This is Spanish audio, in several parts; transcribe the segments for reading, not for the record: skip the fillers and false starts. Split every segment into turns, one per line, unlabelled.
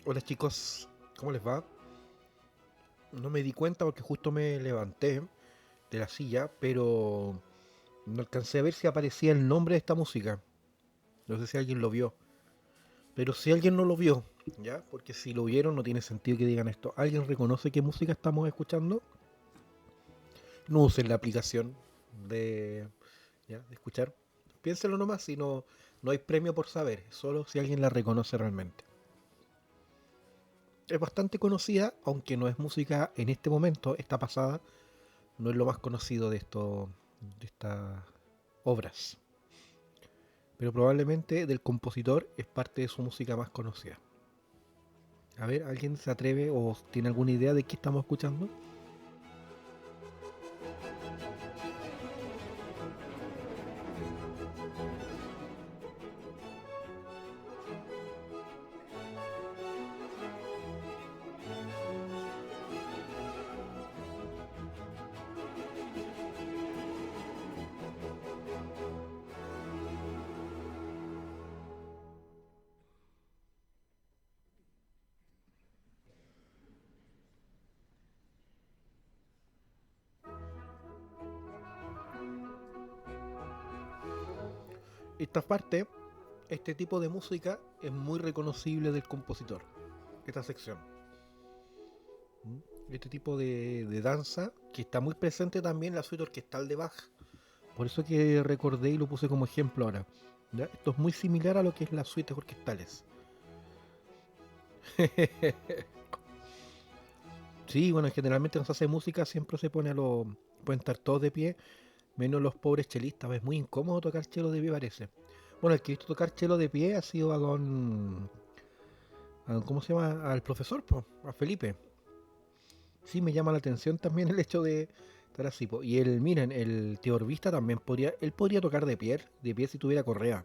Hola chicos, ¿cómo les va? No me di cuenta porque justo me levanté de la silla, pero no alcancé a ver si aparecía el nombre de esta música. No sé si alguien lo vio, pero si alguien no lo vio, ¿ya? Porque si lo vieron no tiene sentido que digan esto. ¿Alguien reconoce qué música estamos escuchando? No usen la aplicación de, ¿ya? De escuchar. Piénsenlo nomás, si no, no hay premio por saber, solo si alguien la reconoce realmente. Es bastante conocida, aunque no es música en este momento, está pasada, no es lo más conocido de estas obras, pero probablemente del compositor es parte de su música más conocida. A ver, ¿alguien se atreve o tiene alguna idea de qué estamos escuchando? Esta parte, este tipo de música es muy reconocible del compositor, esta sección. ¿Mm? Este tipo de danza que está muy presente también en la suite orquestal de Bach. Por eso que recordé y lo puse como ejemplo ahora. ¿Ya? Esto es muy similar a lo que es las suites orquestales. Sí, bueno, generalmente cuando se hace música siempre se pone a los... Pueden estar todos de pie, menos los pobres chelistas. Es muy incómodo tocar chelo de pie, parece. Bueno, el que he visto tocar chelo de pie ha sido a don... ¿Cómo se llama? Al profesor, po, a Felipe. Sí, me llama la atención también el hecho de estar así, po. Y el, miren, el teorbista también podría... Él podría tocar de pie si tuviera correa.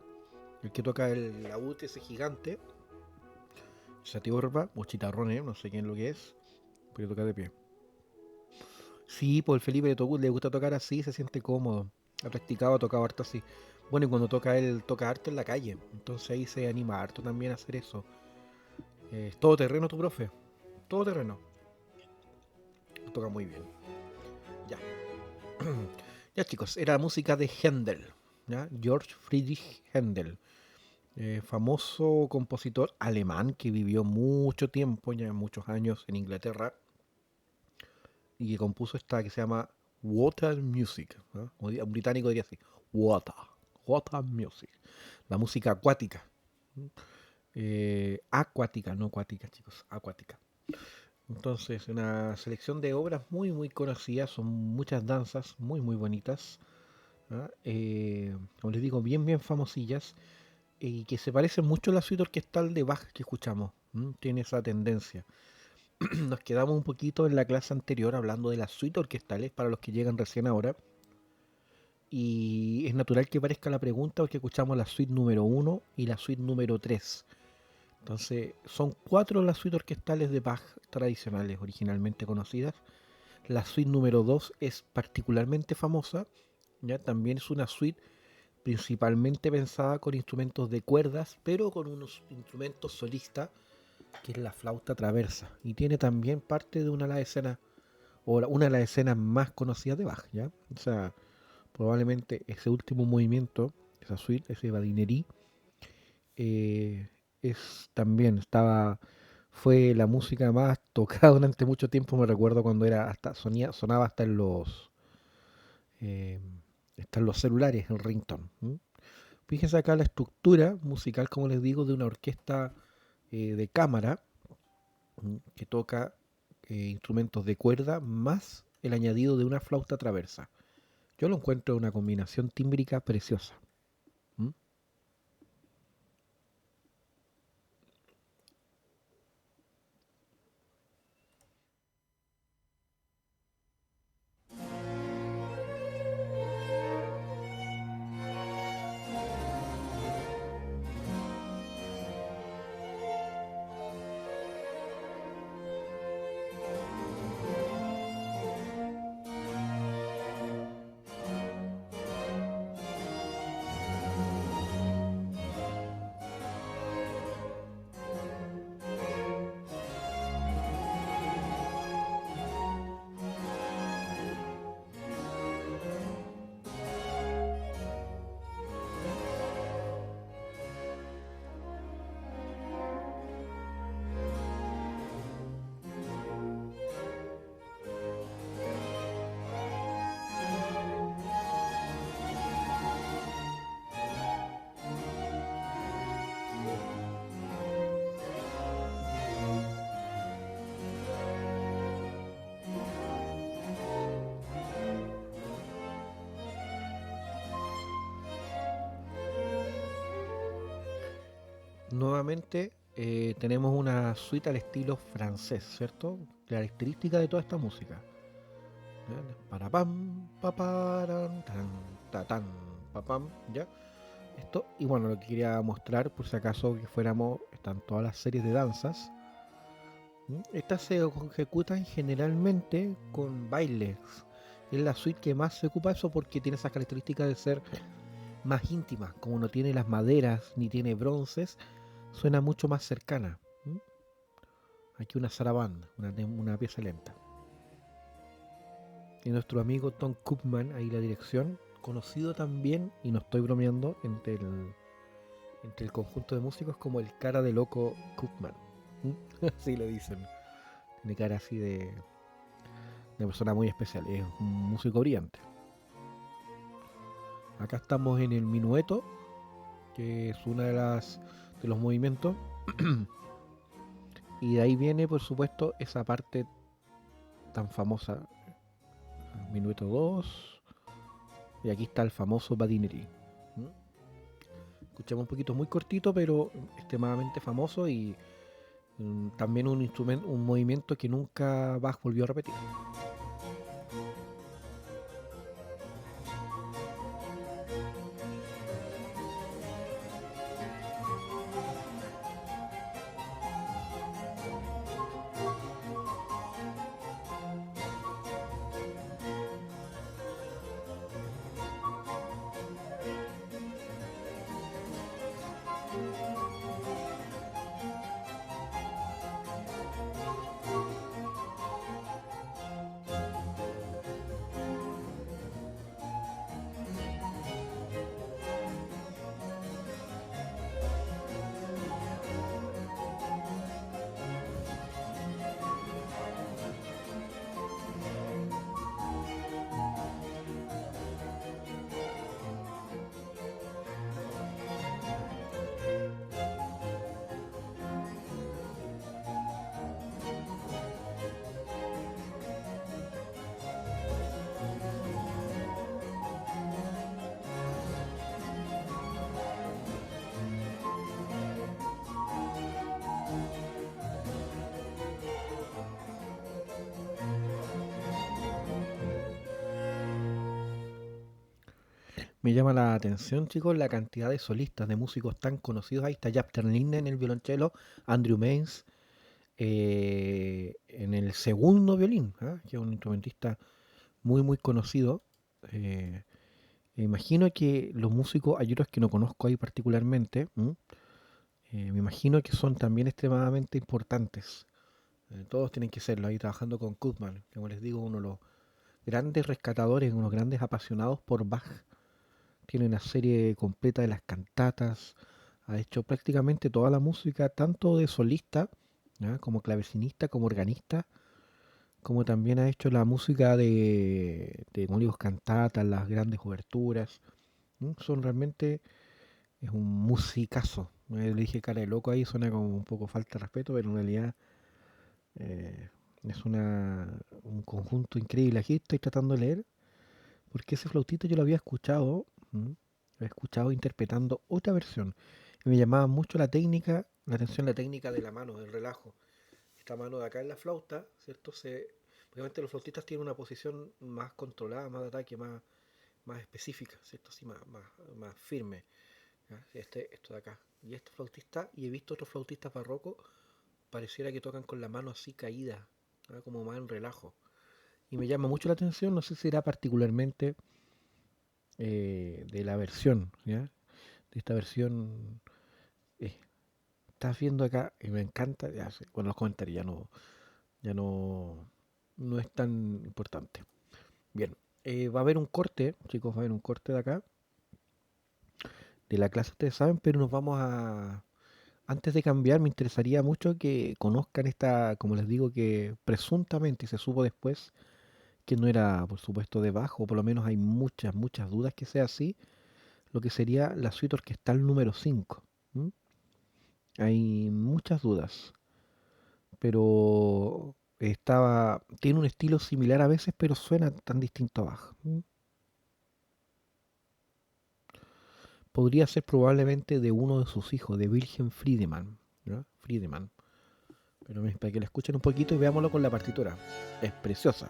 El que toca el laúd ese gigante, esa teorba, o chitarrón, no sé quién lo que es, podría tocar de pie. Sí, pues el Felipe le gusta tocar así, se siente cómodo. Ha practicado, ha tocado harto así. Bueno, y cuando toca él, toca harto en la calle. Entonces ahí se anima harto también a hacer eso. Es todo terreno tu profe. Todo terreno. Toca muy bien. Ya. Ya chicos, era música de Händel. ¿Ya? George Friedrich Händel. Famoso compositor alemán que vivió mucho tiempo, ya muchos años en Inglaterra. Y que compuso esta que se llama Water Music, ¿no? Un británico diría así, Water, Water Music, la música acuática, acuática, no acuática chicos, acuática. Entonces, una selección de obras muy muy conocidas, son muchas danzas muy muy bonitas, ¿ah? Como les digo, bien bien famosillas, y que se parecen mucho a la suite orquestal de Bach que escuchamos, ¿m? Tiene esa tendencia. Nos quedamos un poquito en la clase anterior hablando de las suites orquestales para los que llegan recién ahora. Y es natural que parezca la pregunta porque escuchamos la suite número uno y la suite número 3. Entonces, son cuatro las suites orquestales de Bach tradicionales, originalmente conocidas. La suite número 2 es particularmente famosa, ya también es una suite principalmente pensada con instrumentos de cuerdas, pero con unos instrumentos solistas, que es la flauta traversa. Y tiene también parte de una de las escenas, o una de las escenas más conocidas de Bach, ¿ya? O sea, probablemente ese último movimiento, esa suite, ese Badinerie, es también fue la música más tocada durante mucho tiempo. Me recuerdo cuando era sonaba eh, hasta en los celulares, el ringtone. ¿M? Fíjense acá la estructura musical, como les digo, de una orquesta de cámara, que toca instrumentos de cuerda más el añadido de una flauta traversa. Yo lo encuentro una combinación tímbrica preciosa. ¿M? Nuevamente tenemos una suite al estilo francés, ¿cierto? Característica de toda esta música. ¿Ya? Para pam, pa paran, tan, ta tan, pa pam, ¿ya? Esto, y bueno, lo que quería mostrar, por si acaso que fuéramos, están todas las series de danzas. Estas se ejecutan generalmente con bailes. Es la suite que más se ocupa eso porque tiene esas características de ser más íntima. Como no tiene las maderas ni tiene bronces, suena mucho más cercana. Aquí una sarabanda, una pieza lenta. Y nuestro amigo Tom Koopman, ahí la dirección, conocido también, y no estoy bromeando, entre el conjunto de músicos como el cara de loco Koopman. Así le dicen. Tiene cara así de persona muy especial. Es un músico brillante. Acá estamos en el minueto, que es una de los movimientos. Y de ahí viene, por supuesto, esa parte tan famosa. Minueto 2. Y aquí está el famoso Badineri. Escuchamos un poquito muy cortito, pero extremadamente famoso y también un instrumento, un movimiento que nunca Bach volvió a repetir. Me llama la atención, chicos, la cantidad de solistas, de músicos tan conocidos. Ahí está Jaap ten Linde en el violonchelo, Andrew Mains en el segundo violín, que es un instrumentista muy, muy conocido. Eh, imagino que los músicos, hay otros que no conozco ahí particularmente, me imagino que son también extremadamente importantes. Todos tienen que serlo, ahí trabajando con Koopman, que como les digo, uno de los grandes rescatadores, unos grandes apasionados por Bach. Tiene una serie completa de las cantatas, ha hecho prácticamente toda la música, tanto de solista, ¿ya? Como clavecinista, como organista, como también ha hecho la música como digo, cantatas, las grandes oberturas. Son realmente, es un musicazo. Le dije cara de loco ahí, suena como un poco falta de respeto, pero en realidad eh, es un conjunto increíble. Aquí estoy tratando de leer, porque ese flautista yo lo había escuchado, lo había escuchado interpretando otra versión. Y me llamaba mucho la atención la técnica de la mano, del relajo. Esta mano de acá en la flauta, ¿cierto? Obviamente los flautistas tienen una posición más controlada, más de ataque, más específica, ¿cierto? Así más firme. ¿Ya? Esto de acá. Y este flautista, y he visto otros flautistas barrocos, pareciera que tocan con la mano así caída, ¿ya? Como más en relajo. Y me llama mucho la atención, no sé si será particularmente de la versión, ¿ya? De esta versión. eh, Estás viendo acá, y me encanta, bueno, los comentarios ya no es tan importante. Bien, va a haber un corte, chicos, va a haber un corte de acá, de la clase, ustedes saben, pero antes de cambiar, me interesaría mucho que conozcan esta, como les digo, que presuntamente y se supo después que no era, por supuesto, de bajo, o por lo menos hay muchas, muchas dudas que sea así, lo que sería la suite orquestal número 5. Hay muchas dudas, pero tiene un estilo similar a veces, pero suena tan distinto a Bach. podría ser probablemente de uno de sus hijos, de Wilhelm Friedemann, ¿no? Friedemann. Pero para que lo escuchen un poquito y veámoslo con la partitura. Es preciosa.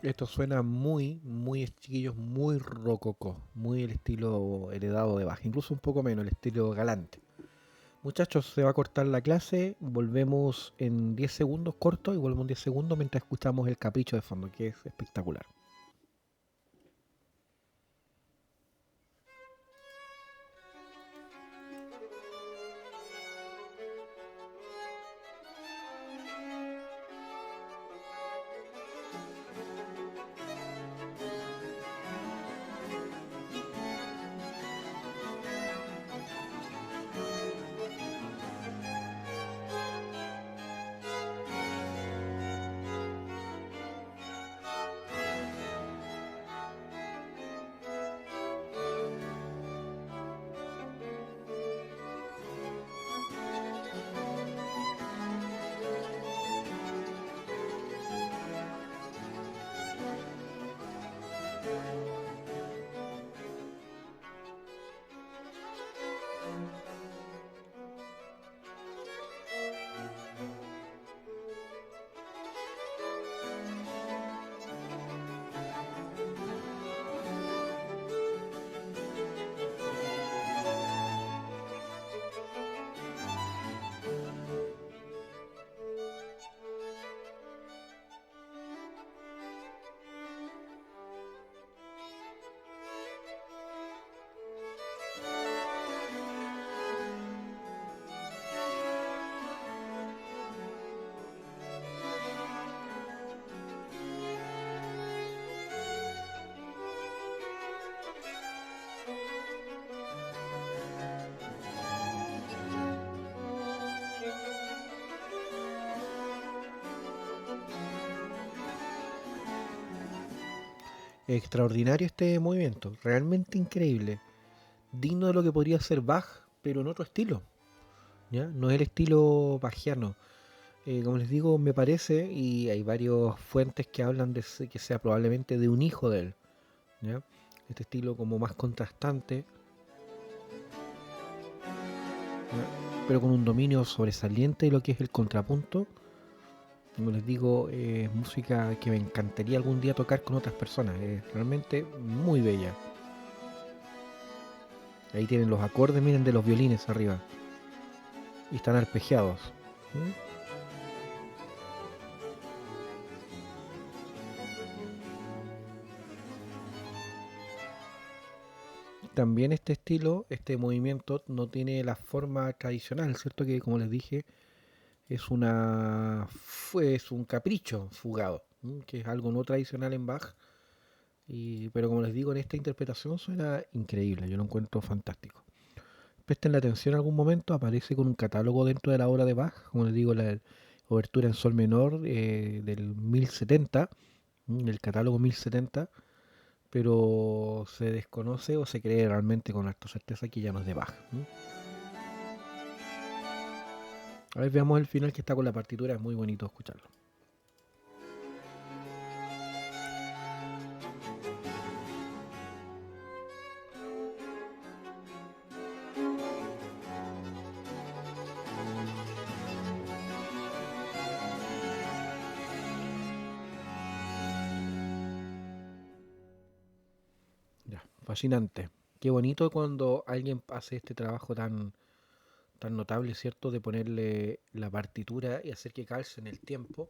Esto suena muy, chiquillos, muy rococó, muy el estilo heredado de Bach, incluso un poco menos, el estilo galante. Muchachos, se va a cortar la clase, volvemos en 10 segundos corto y volvemos en 10 segundos mientras escuchamos el capricho de fondo, que es espectacular. Extraordinario este movimiento, realmente increíble, digno de lo que podría ser Bach, pero en otro estilo, ¿ya? No es el estilo bachiano. Como les digo, me parece, y hay varias fuentes que hablan de que sea probablemente de un hijo de él, ¿ya? Este estilo como más contrastante, ¿ya? Pero con un dominio sobresaliente de lo que es el contrapunto. Como les digo, es música que me encantaría algún día tocar con otras personas, es realmente muy bella. Ahí tienen los acordes, miren, de los violines arriba, y están arpegiados. ¿Mm? También este estilo, este movimiento no tiene la forma tradicional, ¿cierto? Que como les dije, es un capricho fugado, que es algo no tradicional en Bach, pero como les digo, en esta interpretación suena increíble, yo lo encuentro fantástico. Presten la atención en algún momento, aparece con un catálogo dentro de la obra de Bach, como les digo, la obertura en sol menor del 1070, el catálogo 1070, pero se desconoce o se cree realmente con harta certeza que ya no es de Bach. A ver, veamos el final que está con la partitura, es muy bonito escucharlo. Ya, fascinante. Qué bonito cuando alguien hace este trabajo tan, tan notable, ¿cierto? De ponerle la partitura y hacer que calce en el tiempo.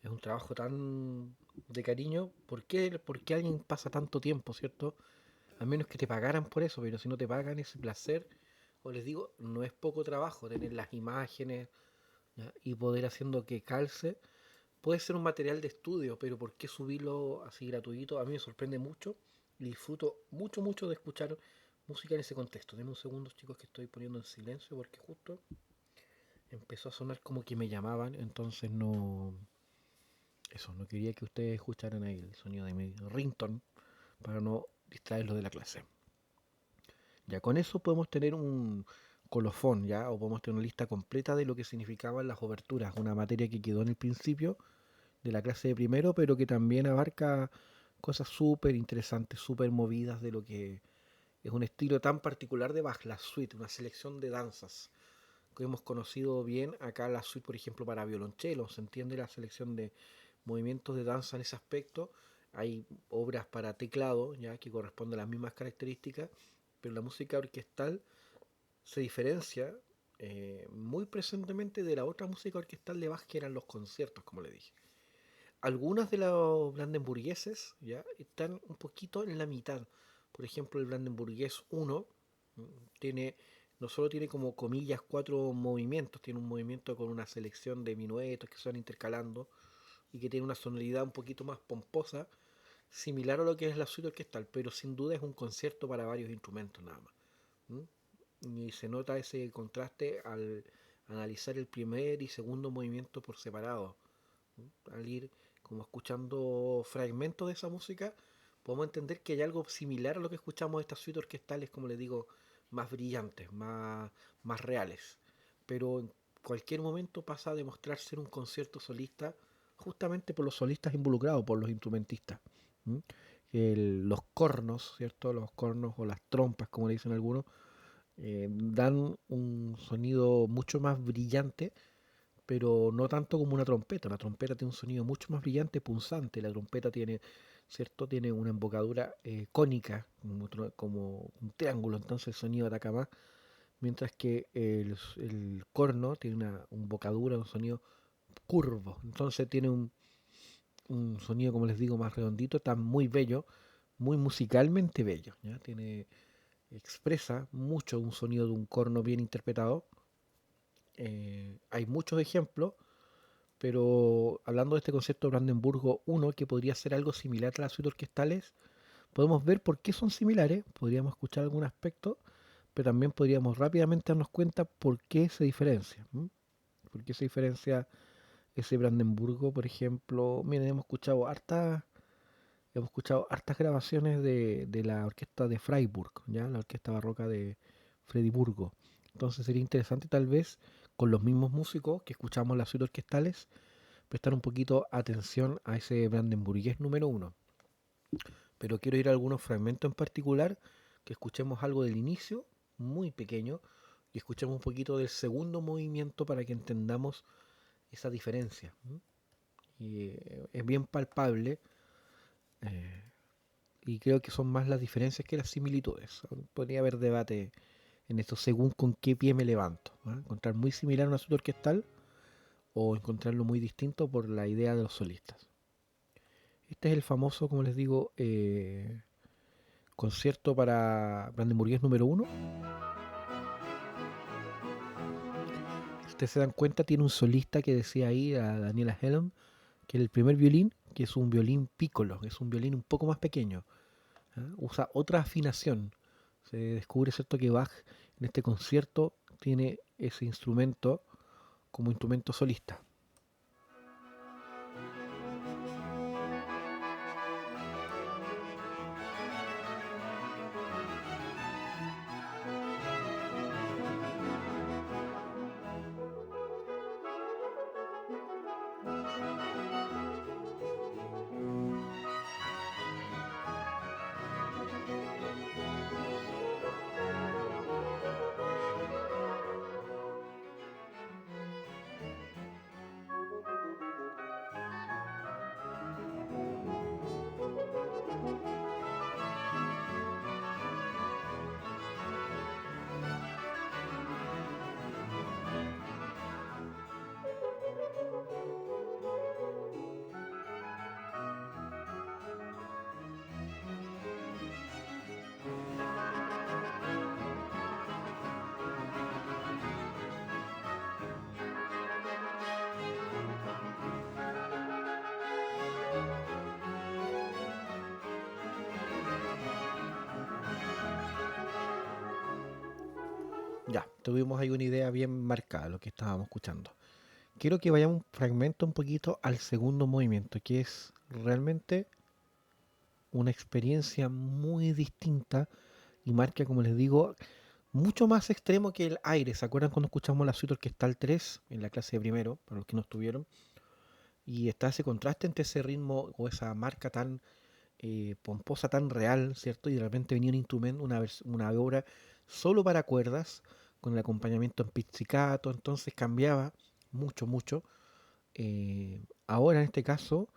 Es un trabajo tan de cariño. ¿Por qué alguien pasa tanto tiempo, ¿cierto? A menos que te pagaran por eso, pero si no te pagan ese placer, os les digo, no es poco trabajo tener las imágenes, ¿ya? Y poder haciendo que calce. Puede ser un material de estudio, pero ¿por qué subirlo así gratuito? A mí me sorprende mucho y disfruto mucho, mucho de escuchar música en ese contexto. Denme un segundo, chicos, que estoy poniendo en silencio porque justo empezó a sonar como que me llamaban, entonces no... Eso, no quería que ustedes escucharan ahí el sonido de mi ringtone para no distraerlos de la clase. Ya con eso podemos tener un colofón, ya, o podemos tener una lista completa de lo que significaban las oberturas, una materia que quedó en el principio de la clase de primero, pero que también abarca cosas súper interesantes, súper movidas de lo que es un estilo tan particular de Bach, la suite, una selección de danzas que hemos conocido bien acá la suite, por ejemplo, para violonchelo, se entiende la selección de movimientos de danza en ese aspecto. Hay obras para teclado, ya que corresponden a las mismas características, pero la música orquestal se diferencia muy presentemente de la otra música orquestal de Bach, que eran los conciertos, como le dije. Algunas de los brandenburgueses ya están un poquito en la mitad. Por ejemplo, el Brandenburgués 1 tiene, no solo tiene como comillas cuatro movimientos, tiene un movimiento con una selección de minuetos que se van intercalando y que tiene una sonoridad un poquito más pomposa, similar a lo que es la suite orquestal, pero sin duda es un concierto para varios instrumentos nada más. Y se nota ese contraste al analizar el primer y segundo movimiento por separado. Al ir como escuchando fragmentos de esa música, podemos entender que hay algo similar a lo que escuchamos de estas suites orquestales, como les digo, más brillantes, más reales. Pero en cualquier momento pasa a demostrar ser un concierto solista justamente por los solistas involucrados, por los instrumentistas. ¿Mm? Los cornos, ¿cierto? Los cornos o las trompas, como le dicen algunos, dan un sonido mucho más brillante, pero no tanto como una trompeta. La trompeta tiene un sonido mucho más brillante, punzante. La trompeta tiene, ¿cierto? Tiene una embocadura cónica, como un triángulo, entonces el sonido ataca más. Mientras que el corno tiene una embocadura, un sonido curvo. Entonces tiene un sonido, como les digo, más redondito, está muy bello, muy musicalmente bello. ¿Ya? Expresa mucho un sonido de un corno bien interpretado. Hay muchos ejemplos, pero hablando de este concepto de Brandenburgo 1, que podría ser algo similar a las suites orquestales, podemos ver por qué son similares, podríamos escuchar algún aspecto, pero también podríamos rápidamente darnos cuenta por qué se diferencia. ¿M? ¿Por qué se diferencia ese Brandenburgo, por ejemplo? Miren, hemos escuchado hartas grabaciones de la orquesta de Freiburg, ¿ya? La orquesta barroca de Frediburgo. Entonces sería interesante tal vez con los mismos músicos que escuchamos las suites orquestales prestar un poquito atención a ese Brandenburgués número uno. Pero quiero ir a algunos fragmentos en particular, que escuchemos algo del inicio, muy pequeño, y escuchemos un poquito del segundo movimiento para que entendamos esa diferencia. Y es bien palpable, eh, y creo que son más las diferencias que las similitudes. Podría haber debate en esto según con qué pie me levanto. Encontrar muy similar a una suite orquestal o encontrarlo muy distinto por la idea de los solistas. Este es el famoso, como les digo, concierto para Brandenburgués número uno. Si ustedes se dan cuenta, tiene un solista que decía ahí, a Daniela Helm, que el primer violín, que es un violín piccolo, es un violín un poco más pequeño. Usa otra afinación. Se descubre, ¿cierto?, que Bach en este concierto tiene ese instrumento como instrumento solista. Ya, tuvimos ahí una idea bien marcada de lo que estábamos escuchando. Quiero que vayamos un fragmento un poquito al segundo movimiento, que es realmente una experiencia muy distinta y marca, como les digo, mucho más extremo que el aire. ¿Se acuerdan cuando escuchamos la suite orquestal 3 en la clase de primero, para los que no estuvieron? Y está ese contraste entre ese ritmo o esa marca tan pomposa, tan real, ¿cierto? Y de repente venía un instrumento, una obra solo para cuerdas, con el acompañamiento en pizzicato, entonces cambiaba mucho, mucho. Ahora en este caso,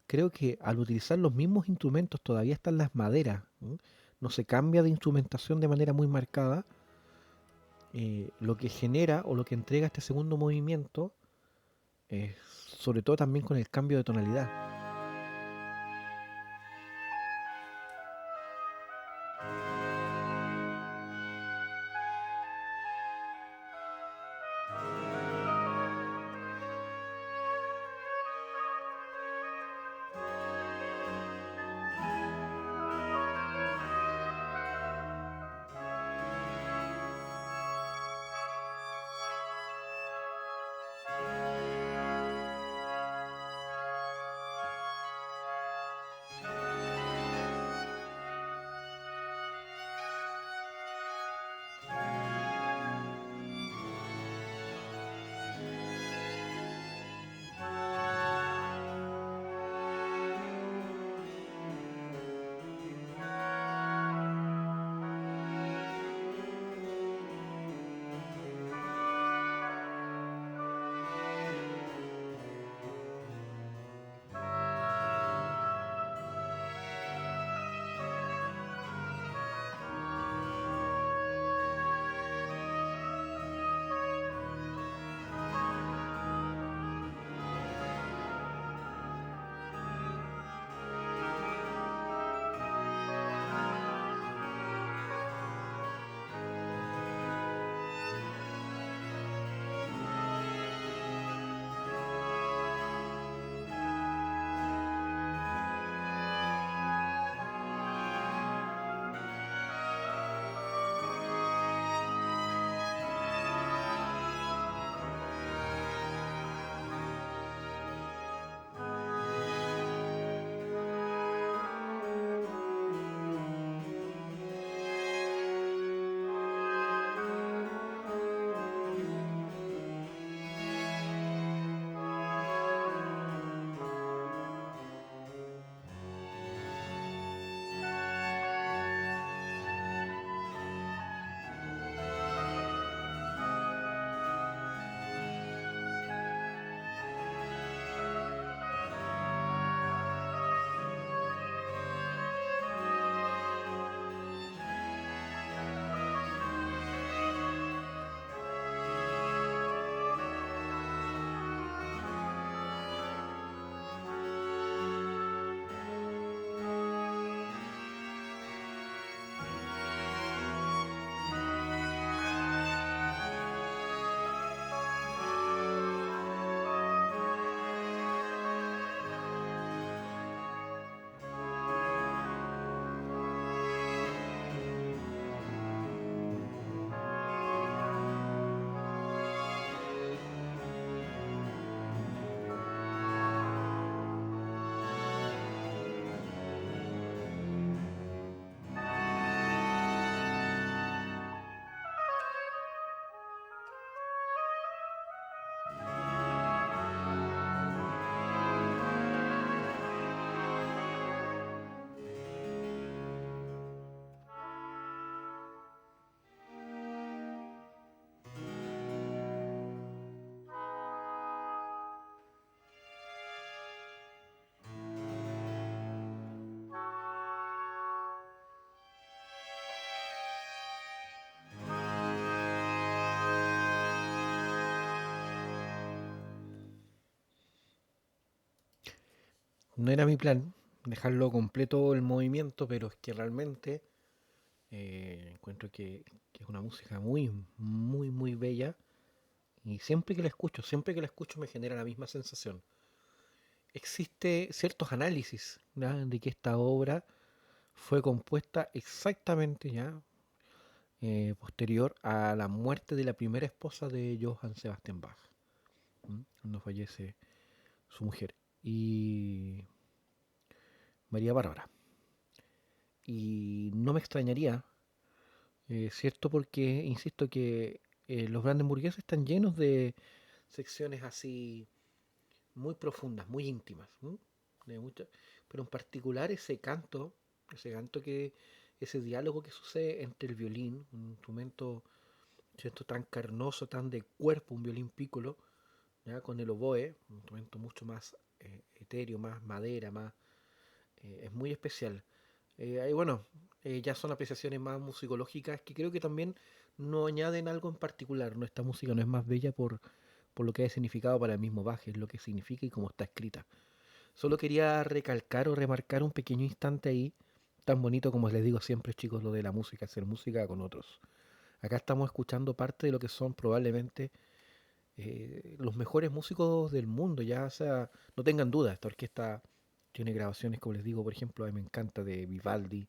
creo que al utilizar los mismos instrumentos todavía están las maderas, ¿no? No se cambia de instrumentación de manera muy marcada. Lo que genera o lo que entrega este segundo movimiento, eh, sobre todo también con el cambio de tonalidad. No era mi plan dejarlo completo el movimiento, pero es que realmente encuentro que es una música muy, muy, muy bella. Y siempre que la escucho me genera la misma sensación. Existe ciertos análisis, ¿ya?, de que esta obra fue compuesta exactamente, ya posterior a la muerte de la primera esposa de Johann Sebastian Bach, cuando fallece su mujer, y María Bárbara. Y no me extrañaría, ¿cierto? Porque, insisto, que los Brandenburgueses están llenos de secciones así muy profundas, muy íntimas, de mucha- pero en particular ese canto que, ese diálogo que sucede entre el violín, un instrumento, ¿cierto? Tan carnoso, tan de cuerpo, un violín pícolo, ¿ya? Con el oboe, un instrumento mucho más etéreo, más madera, más, es muy especial. Ahí, bueno, ya son apreciaciones más musicológicas que creo que también no añaden algo en particular. Esta música no es más bella por lo que ha significado para el mismo Bach, es lo que significa y cómo está escrita. Solo quería recalcar o remarcar un pequeño instante ahí, tan bonito como les digo siempre, chicos, lo de la música, hacer música con otros. Acá estamos escuchando parte de lo que son probablemente los mejores músicos del mundo, ya, o sea, no tengan duda, esta orquesta tiene grabaciones, como les digo, por ejemplo, a mí me encanta de Vivaldi,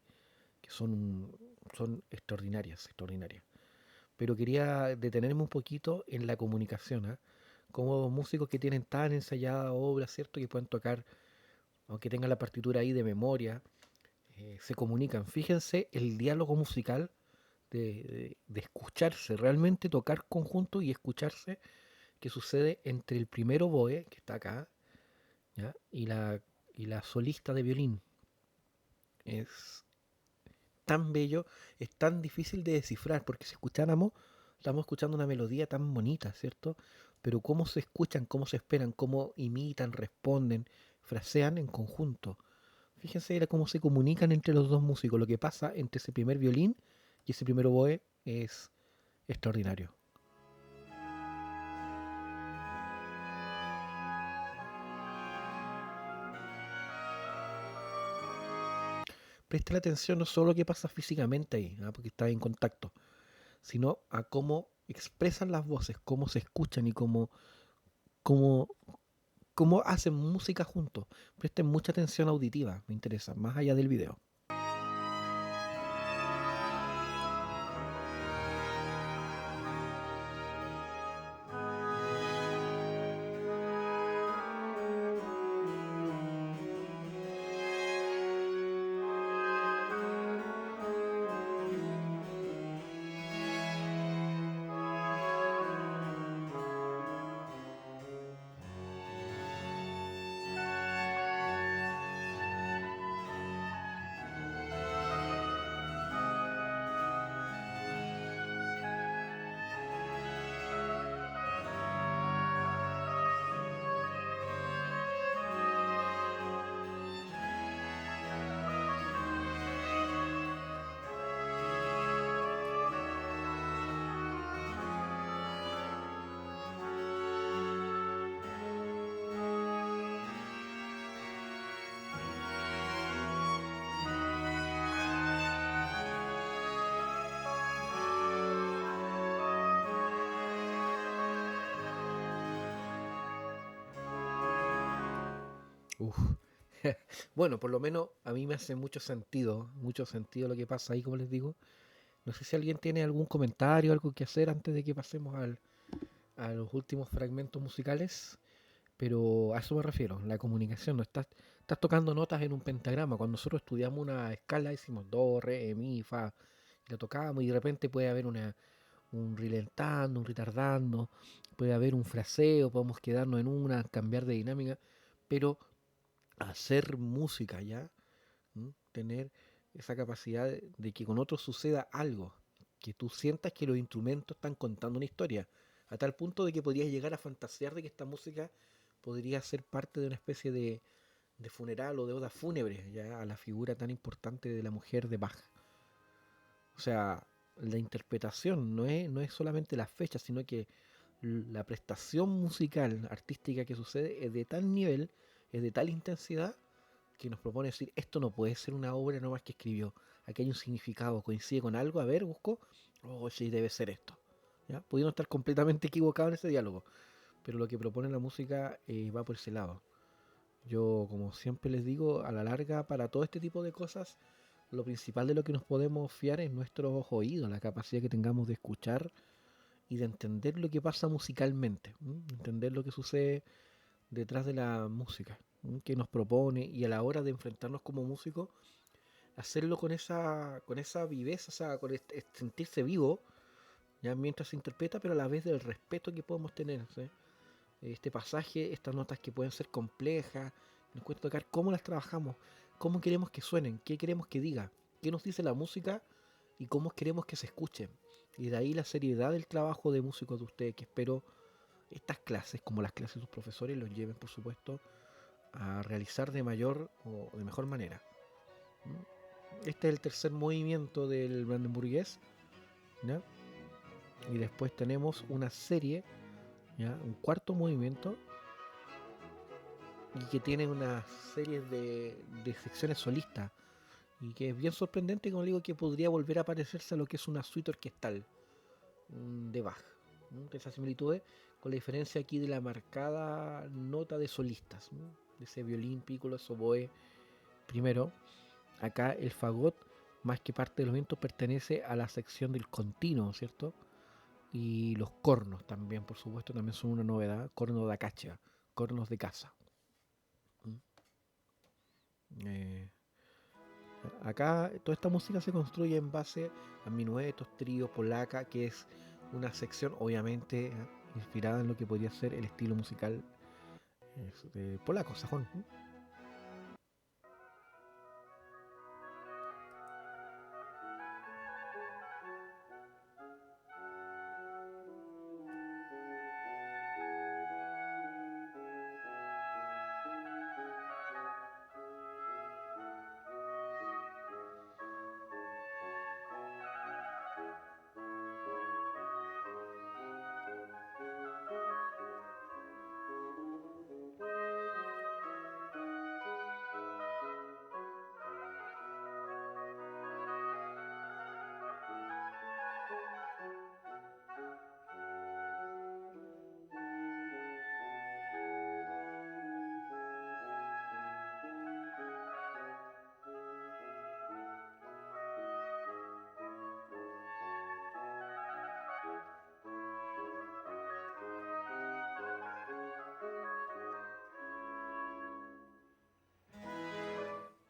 que son extraordinarias, extraordinarias. Pero quería detenerme un poquito en la comunicación, ¿ah? Como músicos que tienen tan ensayada obra, ¿cierto? Que pueden tocar, aunque tengan la partitura ahí de memoria, se comunican. Fíjense el diálogo musical de escucharse, realmente tocar conjunto y escucharse que sucede entre el primer oboe, que está acá, ¿ya? Y la solista de violín. Es tan bello, es tan difícil de descifrar, porque si escucháramos, estamos escuchando una melodía tan bonita, ¿cierto? Pero cómo se escuchan, cómo se esperan, cómo imitan, responden, frasean en conjunto. Fíjense cómo se comunican entre los dos músicos. Lo que pasa entre ese primer violín y ese primer oboe es extraordinario. Presta atención no solo a lo que pasa físicamente ahí, ¿ah? Porque está en contacto, sino a cómo expresan las voces, cómo se escuchan y cómo, cómo hacen música juntos. Presten mucha atención auditiva, me interesa, más allá del video. Uf. Bueno, por lo menos a mí me hace mucho sentido lo que pasa ahí, como les digo. No sé si alguien tiene algún comentario, algo que hacer antes de que pasemos a los últimos fragmentos musicales, pero a eso me refiero, la comunicación. No estás tocando notas en un pentagrama. Cuando nosotros estudiamos una escala, decimos do, re, mi, fa, y la tocamos y de repente puede haber un rilentando, un retardando, puede haber un fraseo, podemos quedarnos en una, cambiar de dinámica, pero hacer música ya, tener esa capacidad de que con otros suceda algo, que tú sientas que los instrumentos están contando una historia, a tal punto de que podrías llegar a fantasear de que esta música podría ser parte de una especie de funeral o de oda fúnebre ya a la figura tan importante de la mujer de Bach. O sea, la interpretación no es solamente la fecha, sino que la prestación musical, artística que sucede es de tal nivel, es de tal intensidad, que nos propone decir, esto no puede ser una obra nomás que escribió. Aquí hay un significado, coincide con algo, a ver, busco, oh, sí, debe ser esto. ¿Ya? Pudieron estar completamente equivocados en ese diálogo, pero lo que propone la música va por ese lado. Yo, como siempre les digo, a la larga, para todo este tipo de cosas, lo principal de lo que nos podemos fiar es nuestros oídos, la capacidad que tengamos de escuchar y de entender lo que pasa musicalmente, entender lo que sucede detrás de la música, que nos propone, y a la hora de enfrentarnos como músicos, hacerlo con esa viveza, o sea, con sentirse vivo, ya mientras se interpreta, pero a la vez del respeto que podemos tener, ¿sí? Este pasaje, estas notas que pueden ser complejas, nos cuesta tocar cómo las trabajamos, cómo queremos que suenen, qué queremos que diga, qué nos dice la música y cómo queremos que se escuchen. Y de ahí la seriedad del trabajo de músicos de ustedes, que espero estas clases, como las clases de sus profesores, los lleven, por supuesto, a realizar de mayor o de mejor manera. Este es el tercer movimiento del Brandenburgués, ¿ya? Y después tenemos una serie, ¿ya? Un cuarto movimiento, y que tiene una serie de secciones solistas, y que es bien sorprendente, como digo, que podría volver a parecerse a lo que es una suite orquestal de Bach. De esas similitudes, con la diferencia aquí de la marcada nota de solistas, de ese violín, pícolo, oboe primero. Acá el fagot, más que parte de los vientos, pertenece a la sección del continuo, ¿cierto? Y los cornos también, por supuesto, también son una novedad. Corno da cacha, cornos de casa. Eh, Acá toda esta música se construye en base a minuetos, tríos, polaca, que es una sección obviamente inspirada en lo que podría ser el estilo musical polaco, sajón.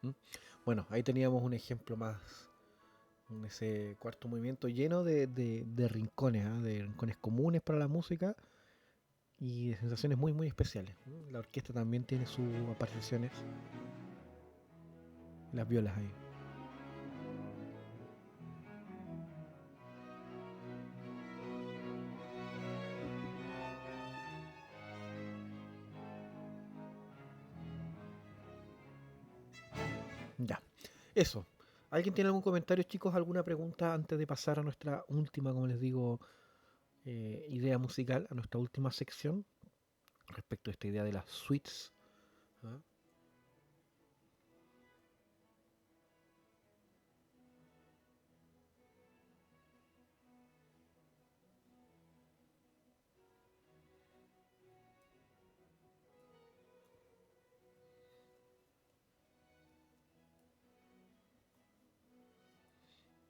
¿Mm? Bueno, ahí teníamos un ejemplo más en ese cuarto movimiento lleno de rincones, de rincones comunes para la música y de sensaciones muy, muy especiales. La orquesta también tiene sus apariciones, las violas ahí. Ya, eso. ¿Alguien tiene algún comentario, chicos? ¿Alguna pregunta antes de pasar a nuestra última, como les digo, idea musical, a nuestra última sección respecto a esta idea de las suites? ¿Ah?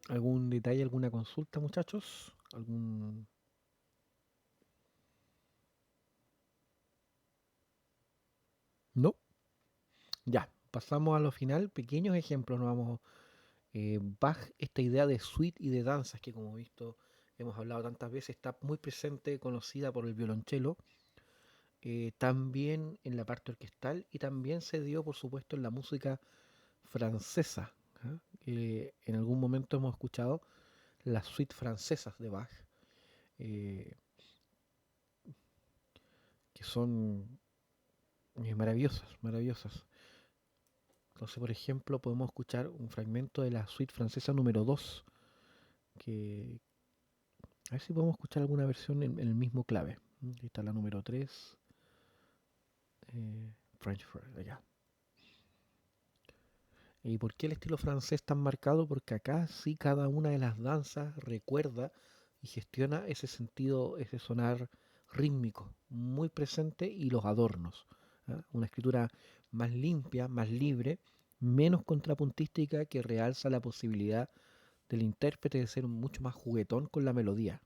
¿Algún detalle, alguna consulta, muchachos? ¿Algún... No? Ya, pasamos a lo final. Pequeños ejemplos, nos vamos. Bach, esta idea de suite y de danzas que, como he visto, hemos hablado tantas veces, está muy presente, conocida por el violonchelo, también en la parte orquestal, y también se dio, por supuesto, en la música francesa. ¿Ah? En algún momento hemos escuchado las suites francesas de Bach, eh, que son maravillosas, maravillosas. Entonces, por ejemplo, podemos escuchar un fragmento de la suite francesa número 2, que a ver si podemos escuchar alguna versión en el mismo clave. Aquí está la número 3, French, allá. ¿Y por qué el estilo francés tan marcado? Porque acá sí cada una de las danzas recuerda y gestiona ese sentido, ese sonar rítmico, muy presente, y los adornos. ¿Ah? Una escritura más limpia, más libre, menos contrapuntística, que realza la posibilidad del intérprete de ser mucho más juguetón con la melodía.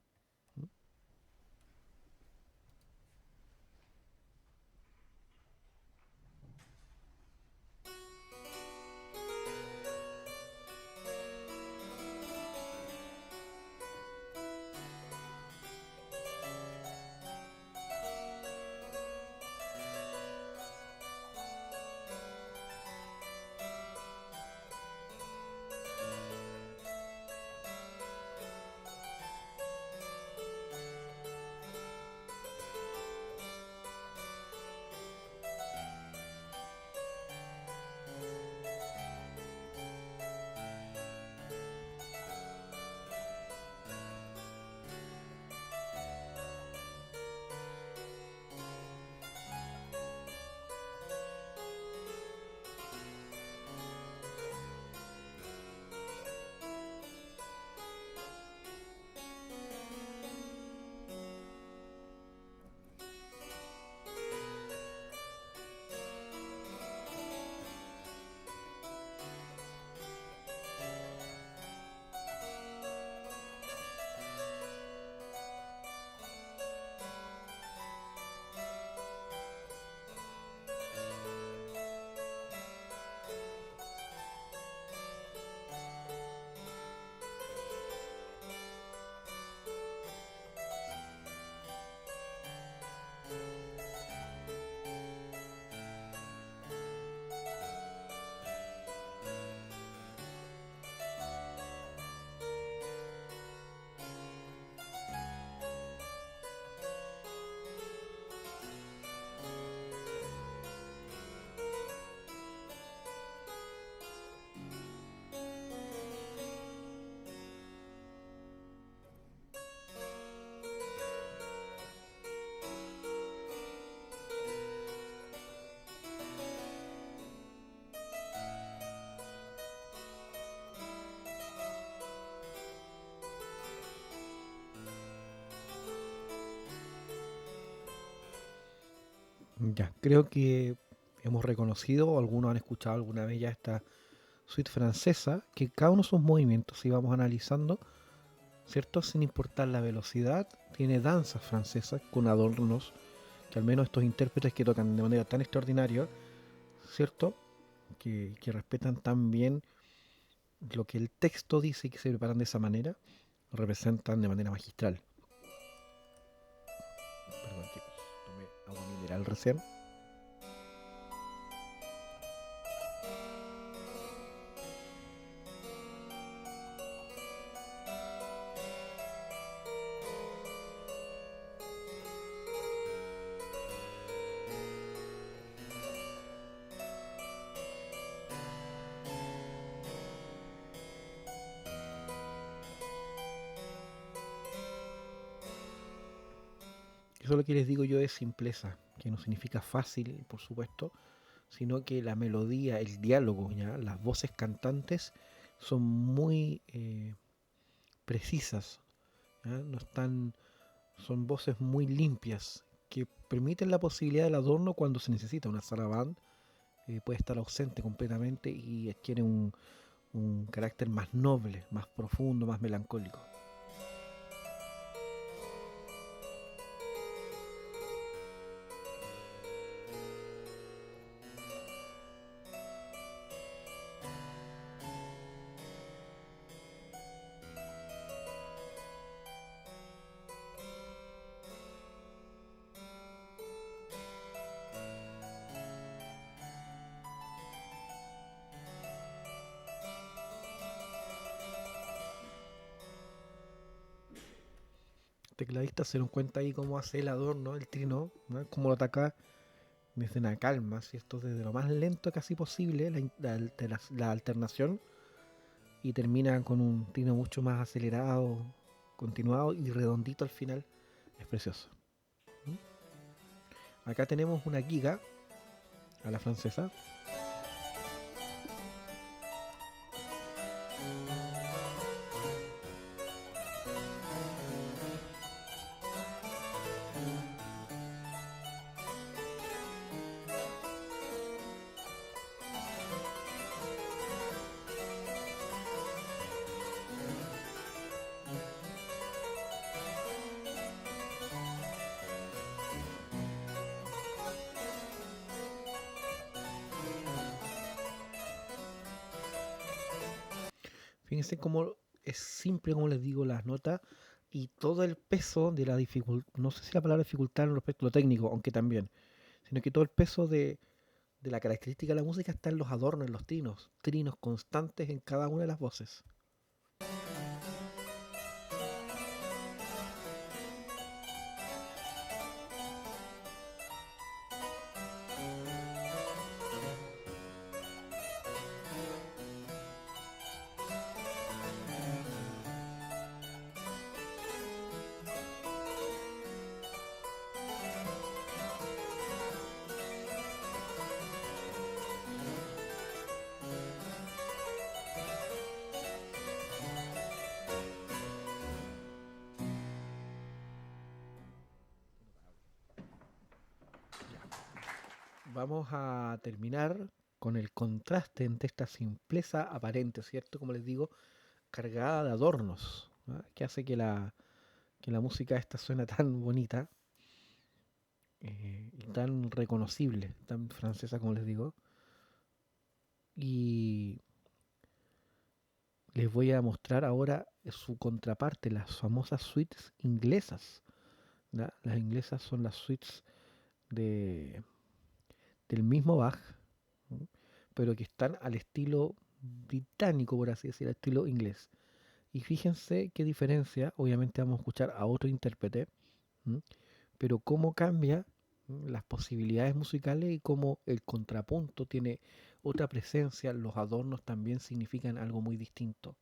Ya, creo que hemos reconocido, o algunos han escuchado alguna vez ya esta suite francesa, que cada uno de sus movimientos, si vamos analizando, ¿cierto? Sin importar la velocidad, tiene danzas francesas con adornos que al menos estos intérpretes que tocan de manera tan extraordinaria, ¿cierto? Que respetan tan bien lo que el texto dice y que se preparan de esa manera, lo representan de manera magistral. Perdón, chicos, tomé agua mineral recién. Eso es lo que les digo yo de simpleza, que no significa fácil, por supuesto, sino que la melodía, el diálogo, ¿ya? Las voces cantantes son muy precisas, ¿ya? No están, son voces muy limpias que permiten la posibilidad del adorno cuando se necesita. Una sarabande puede estar ausente completamente y adquiere un carácter más noble, más profundo, más melancólico. Tecladistas se dan cuenta ahí cómo hace el adorno, el trino, ¿no? Cómo lo ataca desde una calma, ¿cierto? Desde lo más lento casi posible, la alternación, y termina con un trino mucho más acelerado, continuado y redondito al final. Es precioso. Acá tenemos una giga a la francesa. Fíjense cómo es simple, como les digo, las notas y todo el peso de la dificultad, no sé si la palabra dificultad en respecto a lo técnico, aunque también, sino que todo el peso de la característica de la música está en los adornos, en los trinos constantes en cada una de las voces. Vamos a terminar con el contraste entre esta simpleza aparente, ¿cierto? Como les digo, cargada de adornos, ¿ah? Que hace que la música esta suena tan bonita y tan reconocible, tan francesa como les digo. Y les voy a mostrar ahora su contraparte, las famosas suites inglesas, ¿ya? Las inglesas son las suites de, del mismo Bach, ¿no? Pero que están al estilo británico, por así decir, al estilo inglés. Y fíjense qué diferencia, obviamente vamos a escuchar a otro intérprete, ¿m? Pero cómo cambia las posibilidades musicales y cómo el contrapunto tiene otra presencia, los adornos también significan algo muy distinto.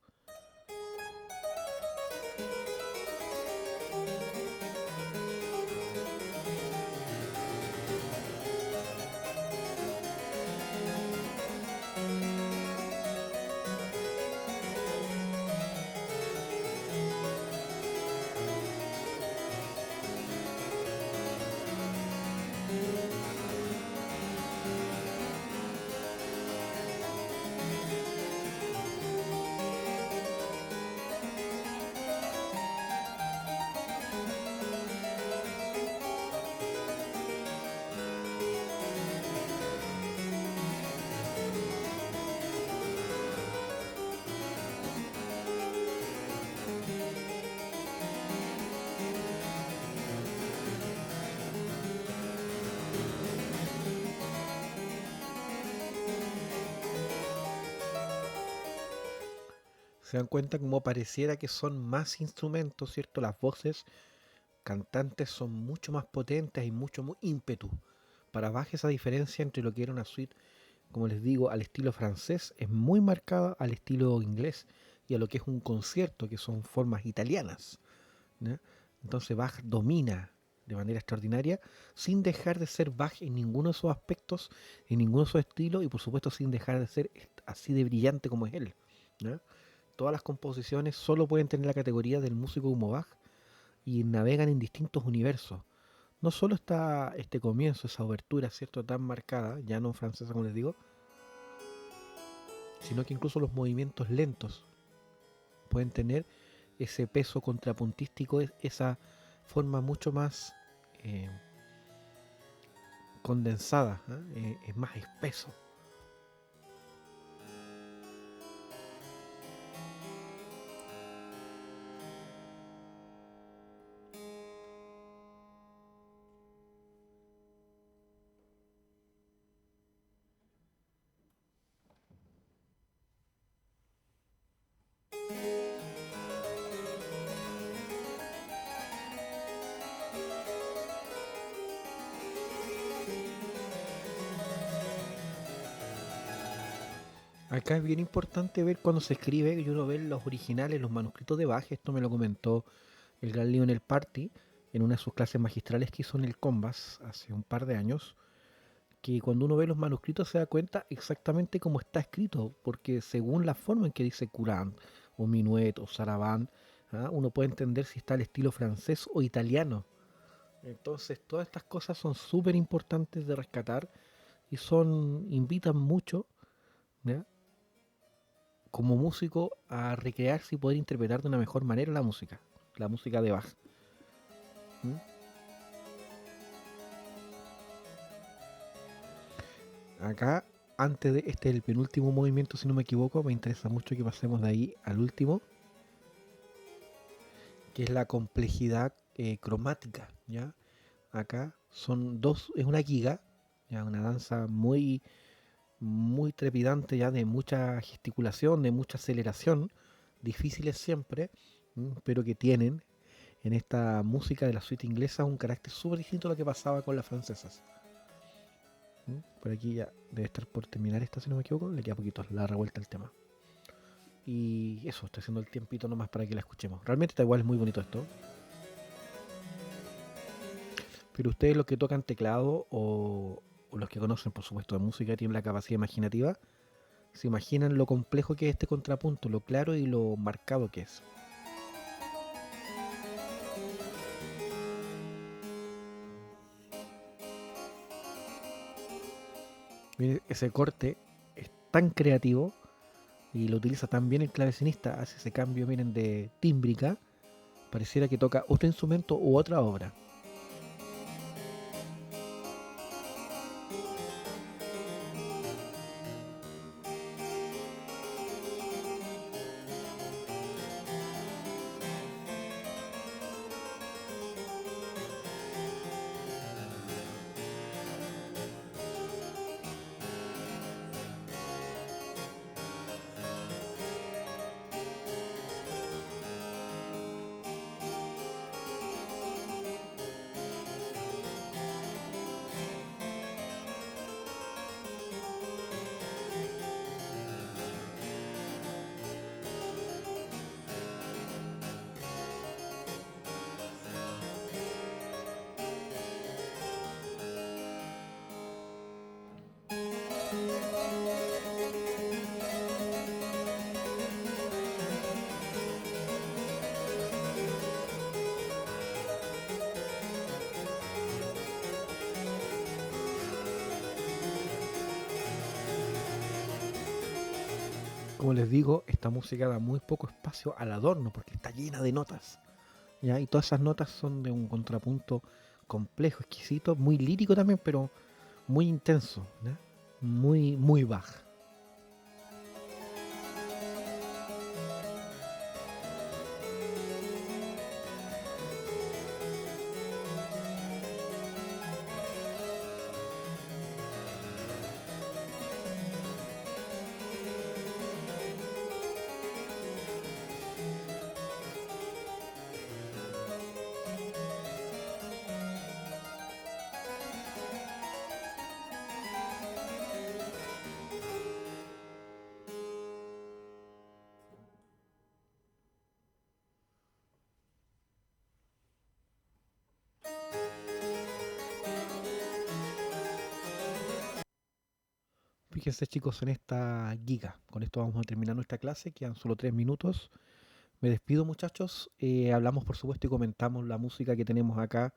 Se dan cuenta como pareciera que son más instrumentos, ¿cierto? Las voces cantantes son mucho más potentes y mucho más ímpetu. Para Bach esa diferencia entre lo que era una suite, como les digo, al estilo francés es muy marcada al estilo inglés y a lo que es un concierto, que son formas italianas, ¿no? Entonces Bach domina de manera extraordinaria sin dejar de ser Bach en ninguno de sus aspectos, en ninguno de sus estilos y por supuesto sin dejar de ser así de brillante como es él, ¿no? Todas las composiciones solo pueden tener la categoría del músico como Bach y navegan en distintos universos. No solo está este comienzo, esa obertura, ¿cierto?, tan marcada, ya no francesa como les digo, sino que incluso los movimientos lentos pueden tener ese peso contrapuntístico, esa forma mucho más eh, condensada, ¿eh? Es más espeso. Acá es bien importante ver cuando se escribe, y uno ve los originales, los manuscritos de Bach, esto me lo comentó el gran Lionel Party en una de sus clases magistrales que hizo en el Combas hace un par de años, que cuando uno ve los manuscritos se da cuenta exactamente cómo está escrito, porque según la forma en que dice Courant, o Minuet, o Sarabande, uno puede entender si está al estilo francés o italiano. Entonces todas estas cosas son súper importantes de rescatar y invitan mucho, ¿ya?, como músico a recrearse y poder interpretar de una mejor manera la música de Bach. ¿Mm? Acá antes de este, el penúltimo movimiento, si no me equivoco, me interesa mucho que pasemos de ahí al último, que es la complejidad cromática, ¿ya? Acá son dos, es una giga, ya una danza muy, muy trepidante, ya de mucha gesticulación, de mucha aceleración, difíciles siempre, pero que tienen en esta música de la suite inglesa un carácter súper distinto a lo que pasaba con las francesas. Por aquí ya debe estar por terminar esta, si no me equivoco, le queda poquito la revuelta al tema. Y eso, estoy haciendo el tiempito nomás para que la escuchemos. Realmente está igual, es muy bonito esto. Pero ustedes los que tocan teclado o los que conocen, por supuesto, de música, tienen la capacidad imaginativa, se imaginan lo complejo que es este contrapunto, lo claro y lo marcado que es. Miren, ese corte es tan creativo y lo utiliza tan bien el clavecinista, hace ese cambio, miren, de tímbrica, pareciera que toca otro instrumento u otra obra. Como les digo, esta música da muy poco espacio al adorno porque está llena de notas, ¿ya? Y todas esas notas son de un contrapunto complejo, exquisito, muy lírico también, pero muy intenso, ¿ya? Muy, muy baja. Fíjense chicos en esta giga. Con esto vamos a terminar nuestra clase. Quedan solo 3 minutos. Me despido muchachos. Hablamos por supuesto y comentamos la música que tenemos acá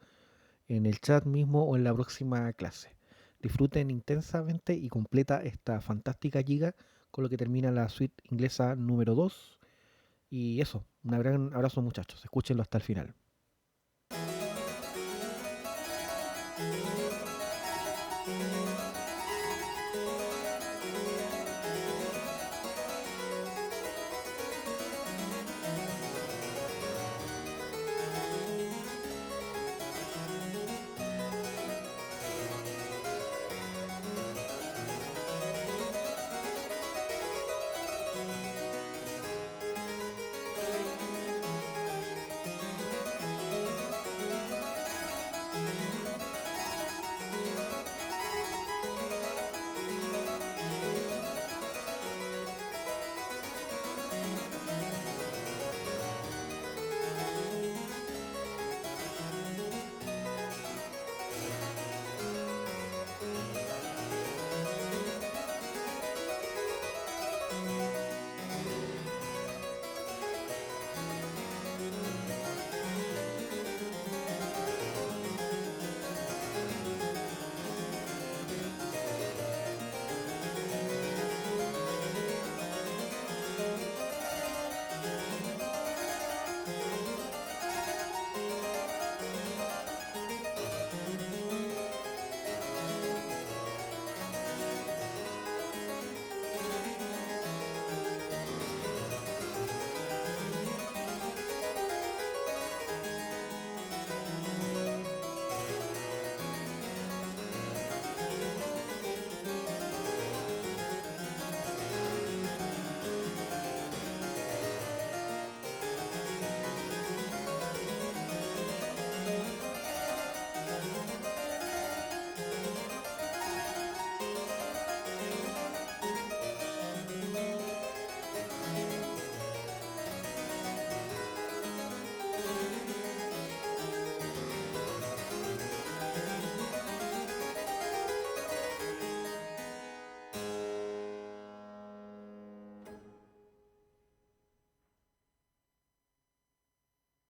en el chat mismo o en la próxima clase. Disfruten intensamente y completa esta fantástica giga con lo que termina la suite inglesa número 2. Y eso, un gran abrazo muchachos. Escúchenlo hasta el final.